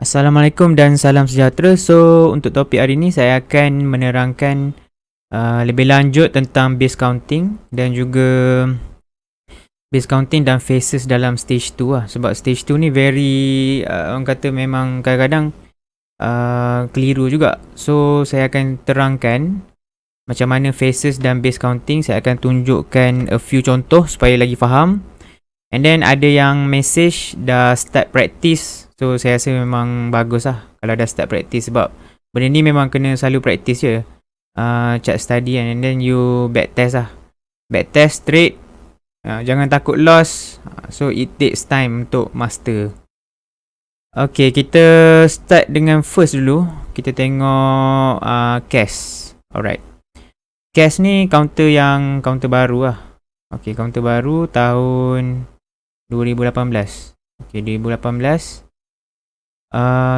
Assalamualaikum dan salam sejahtera. So, untuk topik hari ini saya akan menerangkan lebih lanjut tentang base counting dan juga base counting dan phases dalam stage 2 lah. Sebab stage 2 ni very orang kata memang kadang-kadang keliru juga. So, saya akan terangkan macam mana phases dan base counting. Saya akan tunjukkan a few contoh supaya lagi faham. And then ada yang message dah start practice. So saya rasa memang bagus lah kalau dah start practice. Sebab benda ni memang kena selalu practice je. Chat study and then you back test lah. Back test straight. Jangan takut loss. So it takes time untuk master. Okay, kita start dengan first dulu. Kita tengok CAS. Alright, CAS ni counter baru lah. Okay, counter baru tahun 2018. Okay, 2018.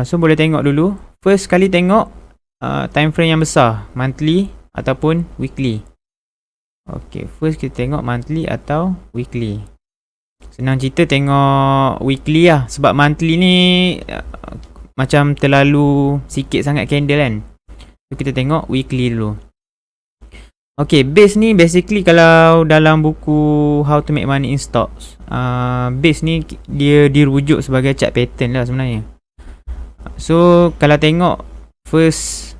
So boleh tengok dulu. First kali tengok time frame yang besar, monthly ataupun weekly. Okay, first kita tengok monthly atau weekly. Senang cerita tengok weekly lah. Sebab monthly ni macam terlalu sikit sangat candle kan. So kita tengok weekly dulu. Okay, base ni basically kalau dalam buku How to Make Money in Stocks, base ni dia dirujuk sebagai chart pattern lah sebenarnya. So kalau tengok first,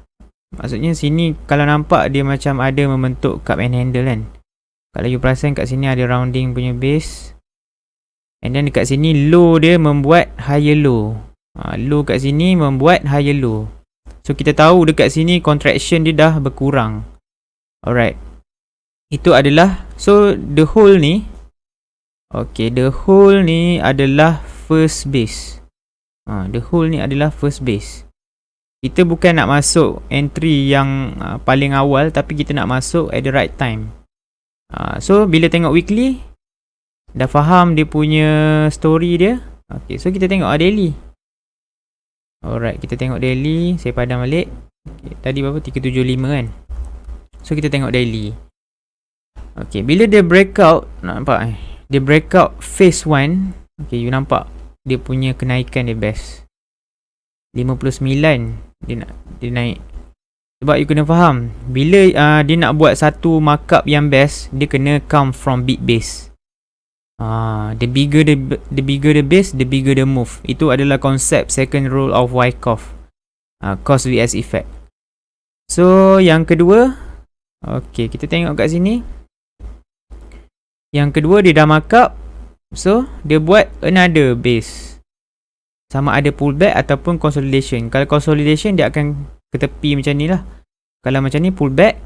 maksudnya sini kalau nampak dia macam ada membentuk cup and handle kan. Kalau you perasan kat sini ada rounding punya base. And then dekat sini low dia membuat higher low. Low kat sini membuat higher low. So kita tahu dekat sini contraction dia dah berkurang. Alright, itu adalah, so the whole ni, okay, the whole ni adalah first base. The whole ni adalah first base. Kita bukan nak masuk entry yang paling awal, tapi kita nak masuk at the right time. So bila tengok weekly, dah faham dia punya story dia. Okay, so kita tengok daily. Alright, kita tengok daily. Saya padam balik. Okay, tadi berapa? 375 kan. So kita tengok daily. Okay, bila dia breakout, nampak dia breakout phase 1. Okay, you nampak dia punya kenaikan dia best 59. Dia naik. Sebab you kena faham, bila dia nak buat satu markup yang best, dia kena come from big base. The bigger the base, the bigger the move. Itu adalah konsep second rule of Wyckoff, cause vs effect. So yang kedua, okay, kita tengok kat sini. Yang kedua dia dah markup. So dia buat another base. Sama ada pullback ataupun consolidation. Kalau consolidation dia akan ke tepi macam ni lah. Kalau macam ni pullback.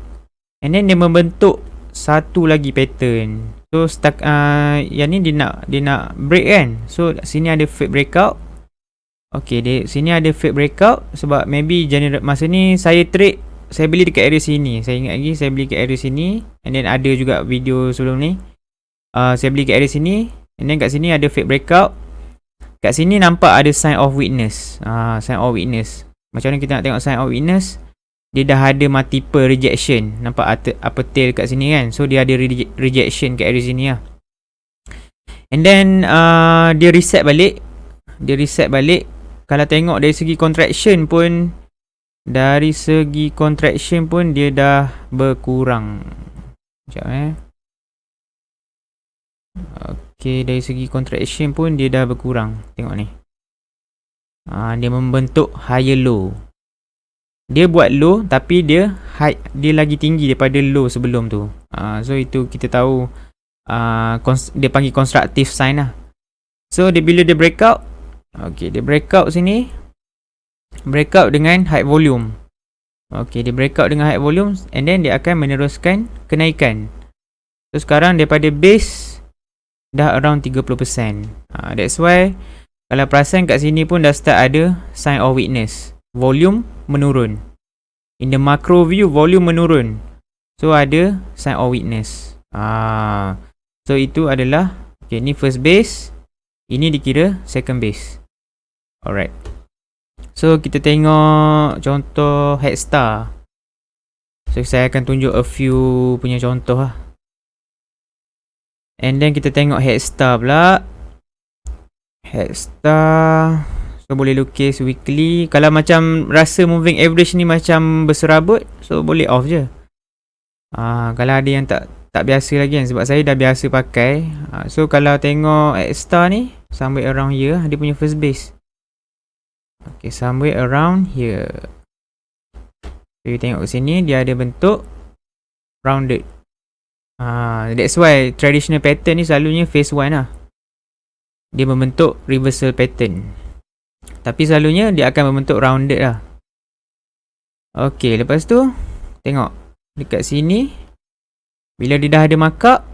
And then dia membentuk satu lagi pattern. So yang ni dia nak break kan. So sini ada fake breakout. Okay, sini ada fake breakout. Sebab maybe masa ni saya beli dekat area sini. Saya ingat lagi saya beli dekat area sini. And then ada juga video sebelum ni. Saya beli dekat area sini. And then kat sini ada fake breakout. Kat sini nampak ada sign of weakness. Sign of weakness. Macam mana kita nak tengok sign of weakness? Dia dah ada multiple rejection. Nampak upper tail kat sini kan. So dia ada rejection kat area sini lah. And then dia reset balik. Kalau tengok dari segi contraction pun, dia dah berkurang. Sekejap Okay, dari segi contraction pun dia dah berkurang. Tengok ni. Dia membentuk higher low. Dia buat low tapi dia lagi tinggi daripada low sebelum tu. So itu kita tahu dia panggil constructive sign lah. So bila dia breakout, okay, dia breakout sini. Breakout dengan high volume. Okay, dia breakout dengan high volume and then dia akan meneruskan kenaikan. So sekarang daripada base dah around 30%. That's why kalau perasan kat sini pun dah start ada sign of weakness. Volume menurun. In the macro view, volume menurun. So ada sign of weakness. So itu adalah, okay, ni first base. Ini dikira second base. Alright. So kita tengok contoh Headstar. So saya akan tunjuk a few punya contoh lah. And then kita tengok Headstar pula. Headstar. So boleh lukis weekly. Kalau macam rasa moving average ni macam berserabut, so boleh off je. Kalau ada yang tak biasa lagi kan, sebab saya dah biasa pakai. So kalau tengok X-Star ni, somewhere around here dia punya first base. Okay, somewhere around here. So you tengok ke sini, dia ada bentuk rounded. That's why traditional pattern ni selalunya phase 1 lah. Dia membentuk reversal pattern. Tapi selalunya dia akan membentuk rounded lah. Okay, lepas tu tengok dekat sini, bila dia dah ada markup,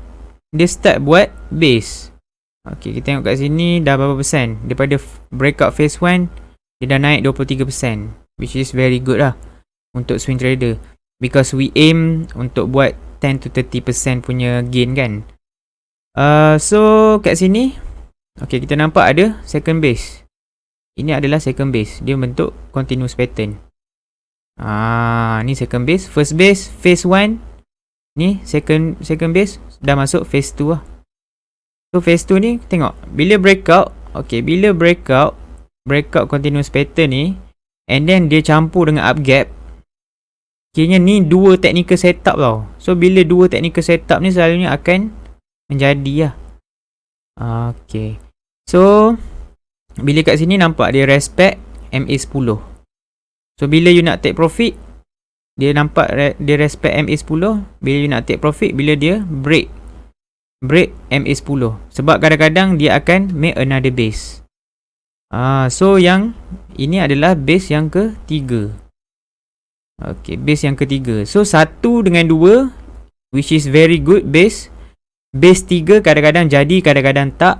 dia start buat base. Okay, kita tengok kat sini dah berapa persen. Daripada breakout phase 1, dia dah naik 23%, which is very good lah untuk swing trader, because we aim untuk buat 10 to 30% punya gain kan. So kat sini, okay, kita nampak ada second base. Ini adalah second base. Dia bentuk continuous pattern. Ni second base. First base phase 1. Ni second base dah masuk phase 2 lah. So phase 2 ni tengok, bila breakout, okay, bila breakout continuous pattern ni, and then dia campur dengan up gap, kiranya ni dua technical setup tau. So bila dua technical setup ni selalunya akan menjadi lah. Okay, so bila kat sini nampak dia respect MA10. So bila you nak take profit, dia nampak dia respect MA10. Bila you nak take profit, bila dia break MA10. Sebab kadang-kadang dia akan make another base. So yang ini adalah base yang ketiga. Okay, base yang ketiga. So 1 dengan 2, which is very good base. Base 3 kadang-kadang jadi, kadang-kadang tak.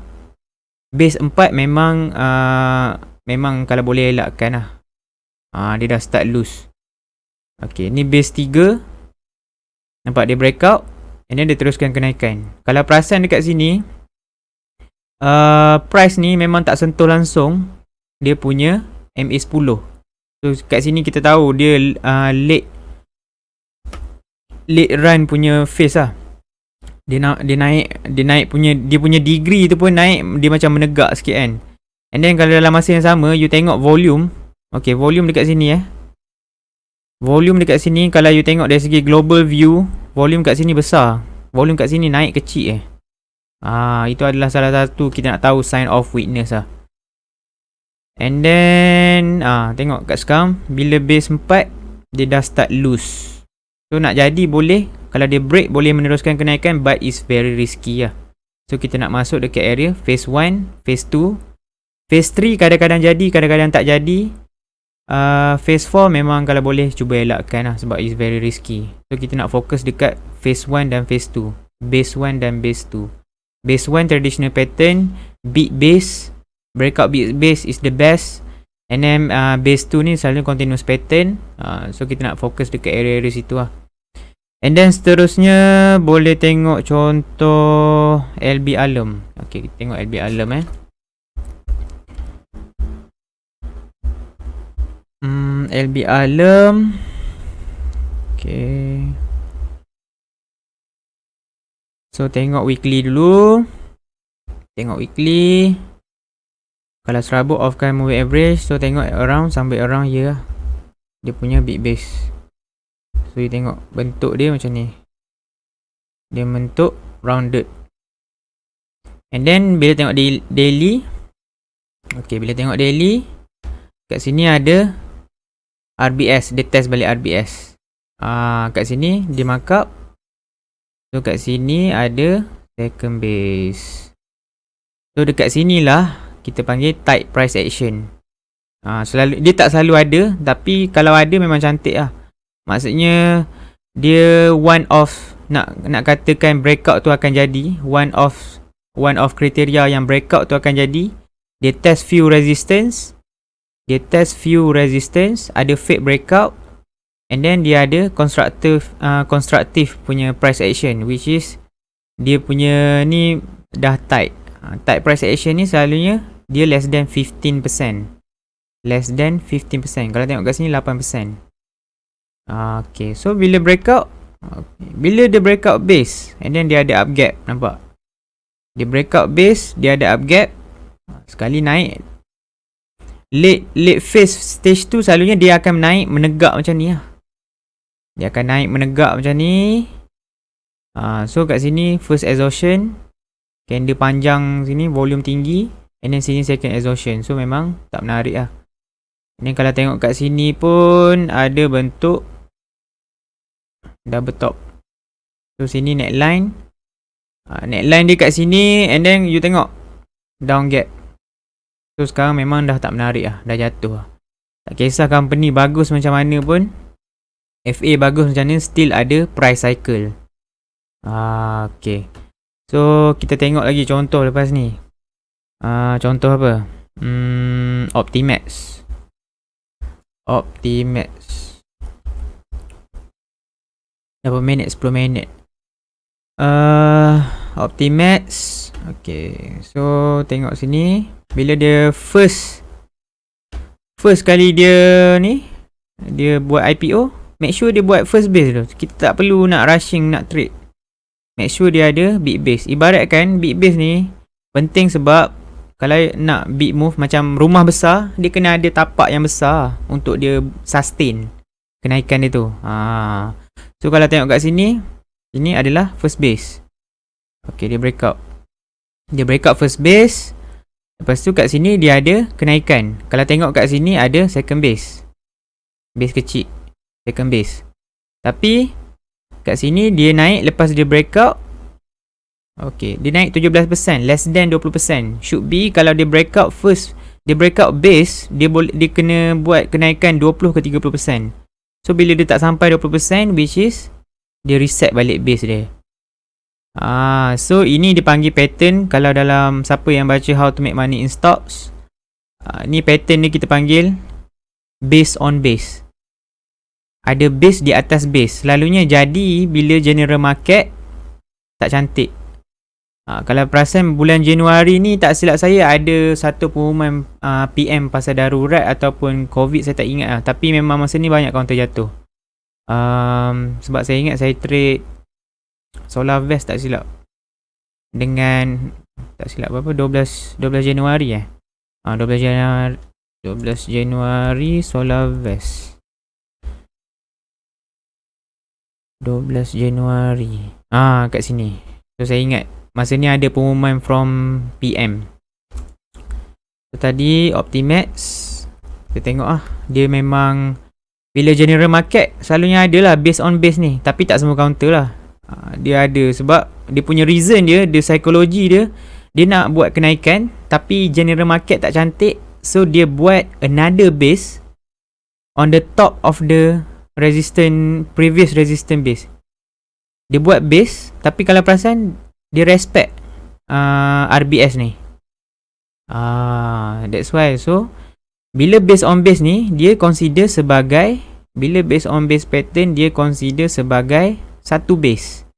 Base 4 memang kalau boleh elakkan lah. Dia dah start loose. Okay, ni base 3. Nampak dia breakout, and then dia teruskan kenaikan. Kalau perasan dekat sini, price ni memang tak sentuh langsung dia punya MA10. So kat sini kita tahu dia late run punya phase lah. Dia naik punya, dia punya degree tu pun naik, dia macam menegak sikit kan. And then kalau dalam masa yang sama you tengok volume. Okay, volume dekat sini volume dekat sini, kalau you tengok dari segi global view, volume kat sini besar, volume kat sini naik kecil itu adalah salah satu kita nak tahu sign of weakness lah. And then tengok kat sekarang, bila base 4 dia dah start loose. So nak jadi boleh, kalau dia break boleh meneruskan kenaikan, but it's very risky lah. So kita nak masuk dekat area phase 1, phase 2, phase 3 kadang-kadang jadi, kadang-kadang tak jadi. Phase 4 memang kalau boleh cuba elakkan lah, sebab it's very risky. So kita nak fokus dekat phase 1 dan phase 2, base 1 dan base 2. Base 1 traditional pattern, big base, breakout big base is the best. And then base 2 ni selalu continuous pattern. So kita nak fokus dekat area-area situ lah. And then seterusnya boleh tengok contoh LB Alum. Okay, kita tengok LB Alum LB Alum. Okay, so tengok weekly dulu. Tengok weekly. Kalau serabut offkan moving average, so tengok around, sampai around here lah. Dia punya big base. So you tengok bentuk dia macam ni. Dia bentuk rounded. And then bila tengok daily. Okay, bila tengok daily, kat sini ada RBS. Dia test balik RBS. Kat sini dia markup. So kat sini ada second base. So dekat sinilah kita panggil tight price action. Selalu, dia tak selalu ada, tapi kalau ada memang cantik lah. Maksudnya dia one off, nak katakan breakout tu akan jadi, one off kriteria yang breakout tu akan jadi. Dia test few resistance, ada fake breakout, and then dia ada constructive punya price action, which is dia punya ni dah tight. Tight price action ni selalunya dia less than 15%. Kalau tengok kat sini 8%. Okay, so bila breakout, bila dia breakout base, and then dia ada up gap, nampak? Dia breakout base, dia ada up gap, sekali naik, Late phase stage tu selalunya dia akan naik menegak macam ni lah. Dia akan naik menegak macam ni. So kat sini first exhaustion, candle panjang sini, volume tinggi, and then sini second exhaustion. So memang tak menarik lah. Ni kalau tengok kat sini pun ada bentuk double top. So sini neckline. Neckline dia kat sini, and then you tengok down gap. So sekarang memang dah tak menarik lah, dah jatuh lah. Tak kisah company bagus macam mana pun, FA bagus macam mana, still ada price cycle. Okay. So kita tengok lagi contoh lepas ni. Contoh apa? Optimax. Berapa minit? 10 minit. Optimax. Okay. So tengok sini. Bila dia first kali dia ni, dia buat IPO, make sure dia buat first base tu. Kita tak perlu nak rushing nak trade. Make sure dia ada big base. Ibaratkan big base ni penting sebab kalau nak big move macam rumah besar, dia kena ada tapak yang besar untuk dia sustain kenaikan dia tu. So kalau tengok kat sini, ini adalah first base. Okay, dia breakout. Dia breakout first base. Lepas tu kat sini dia ada kenaikan. Kalau tengok kat sini ada second base. Base kecil. Second base. Tapi kat sini dia naik lepas dia breakout. Okay, dia naik 17%, less than 20%. Should be kalau dia breakout first, dia breakout base, dia kena buat kenaikan 20 ke 30%. So bila dia tak sampai 20%, which is dia reset balik base dia. So ini dipanggil pattern. Kalau dalam siapa yang baca How to Make Money in Stocks, ni pattern ni kita panggil base on base. Ada base di atas base. Selalunya jadi bila general market tak cantik. Kalau perasan bulan Januari ni, tak silap saya ada satu pengumuman PM pasal darurat ataupun COVID, saya tak ingat lah. Tapi memang masa ni banyak kaunter jatuh. Sebab saya ingat saya trade SolarVest tak silap. Dengan tak silap berapa, 12 Januari 12 Januari SolarVest. 12 Januari. Kat sini. So saya ingat masa ni ada pengumuman from PM. So tadi Optimax, kita tengok dia memang bila general market selalunya ada lah base on base ni. Tapi tak semua counter lah. Dia ada sebab dia punya reason dia psikologi dia nak buat kenaikan, tapi general market tak cantik. So dia buat another base on the top of the previous resistance base. Dia buat base, tapi kalau perasan dia respect RBS ni. That's why. So bila base on base ni, dia consider sebagai, bila base on base pattern, dia consider sebagai satu base.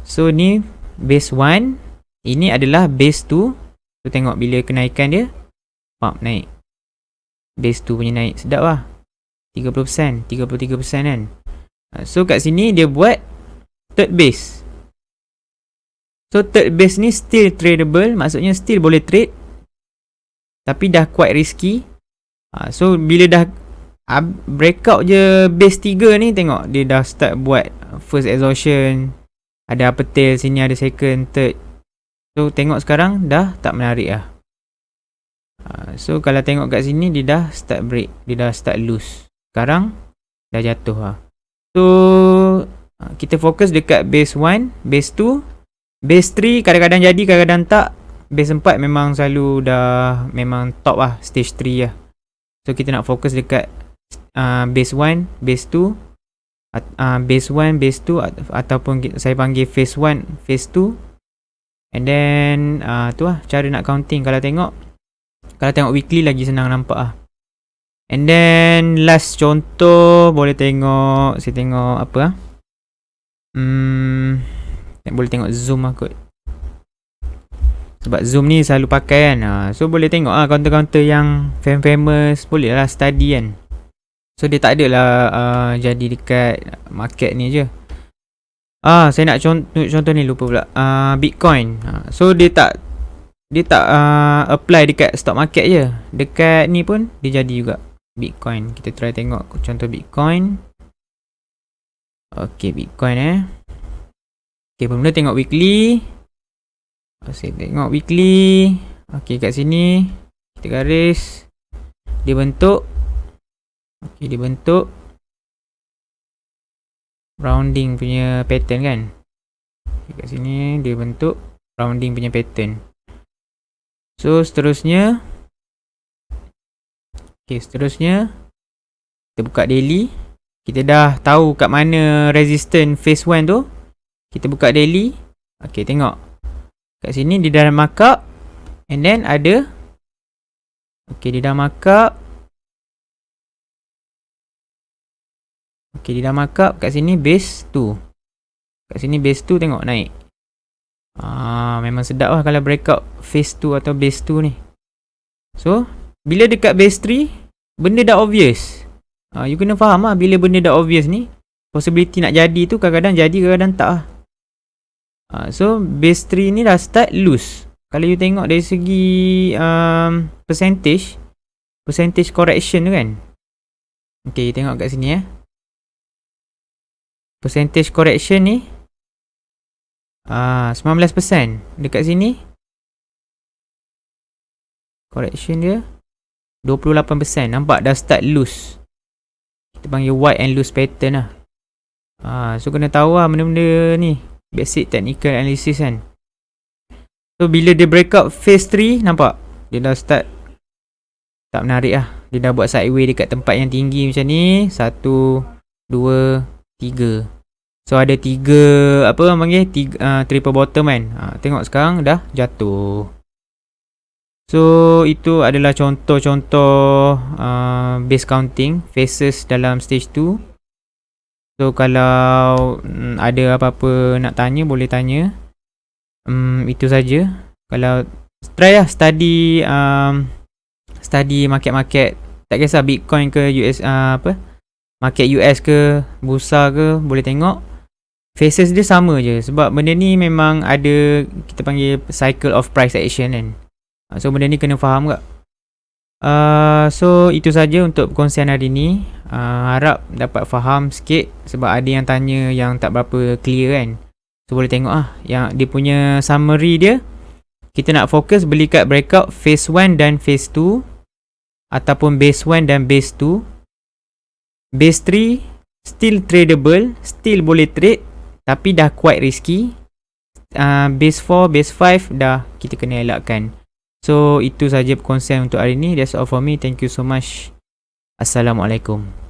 So ni base 1, ini adalah base 2. So tengok bila kenaikan dia, naik. Base 2 punya naik sedap lah, 30%, 33% kan. So kat sini dia buat third base. So third base ni still tradable, maksudnya still boleh trade, tapi dah quite risky. So bila dah breakout je base 3 ni, tengok dia dah start buat first exhaustion, ada upper tail, sini ada second, third. So tengok sekarang dah tak menarik lah. So kalau tengok kat sini, dia dah start break, dia dah start loose. Sekarang dah jatuh lah. So kita fokus dekat base 1, base 2, base 3 kadang-kadang jadi, kadang-kadang tak. Base 4 memang selalu dah memang top lah, stage 3 lah. So kita nak fokus dekat base 1, base 2, base 1, base 2, ataupun saya panggil phase 1, phase 2. And then tu lah cara nak counting. Kalau tengok weekly lagi senang nampak lah. And then last contoh, boleh tengok, saya tengok apa lah, boleh tengok Zoom lah kot, sebab Zoom ni selalu pakai kan. So boleh tengok lah counter-counter yang famous, boleh lah study kan. So dia tak adalah jadi dekat market ni je. Saya nak contoh ni lupa pula. Bitcoin. So dia tak Dia tak apply dekat stock market je. Dekat ni pun dia jadi juga. Bitcoin. Kita try tengok contoh Bitcoin. Okay, Bitcoin Okay, mula tengok weekly. Saya tengok weekly. Okay, kat sini kita garis. Dia bentuk. Okay, dia bentuk rounding punya pattern kan. Okay, kat sini dia bentuk rounding punya pattern. So seterusnya, seterusnya kita buka daily. Kita dah tahu kat mana resistance phase 1 tu. Kita buka daily. Okay, tengok kat sini dia dah markup. And then ada, okay, dia dah markup. Okay, dia dah markup. Kat sini base 2. Kat sini base 2 tengok naik. Memang sedap lah kalau breakout phase 2 atau base 2 ni. So, bila dekat base 3, benda dah obvious. You kena faham lah, bila benda dah obvious ni, possibility nak jadi tu kadang-kadang jadi, kadang-kadang tak lah. So, base 3 ni dah start loose. Kalau you tengok dari segi percentage correction tu kan. Okay, tengok kat sini percentage correction ni 19%. Dekat sini correction dia 28%. Nampak dah start loose. Kita panggil white and loose pattern lah. So kena tahu lah benda-benda ni, basic technical analysis kan. So bila dia break up phase 3, nampak dia dah start tak menarik lah. Dia dah buat sideway dekat tempat yang tinggi macam ni. 1, 2, 3. So ada 3 apa orang panggil, triple bottom kan. Tengok sekarang dah jatuh. So itu adalah contoh-contoh base counting phases dalam stage 2. So kalau ada apa-apa nak tanya, boleh tanya. Itu saja. Kalau try lah study market-market, tak kisah Bitcoin ke US, market US ke bursa ke, boleh tengok phases dia sama je. Sebab benda ni memang ada, kita panggil cycle of price action kan. So benda ni kena faham tak. So itu saja untuk perkongsian hari ni. Harap dapat faham sikit, sebab ada yang tanya yang tak berapa clear kan. So boleh tengok lah yang dia punya summary dia. Kita nak fokus beli kat breakout phase 1 dan phase 2, ataupun base 1 dan base 2. Base 3 still tradable, still boleh trade, tapi dah quite risky. Base 4, base 5 dah kita kena elakkan. So itu saja perkongsian untuk hari ni. That's all for me. Thank you so much. Assalamualaikum.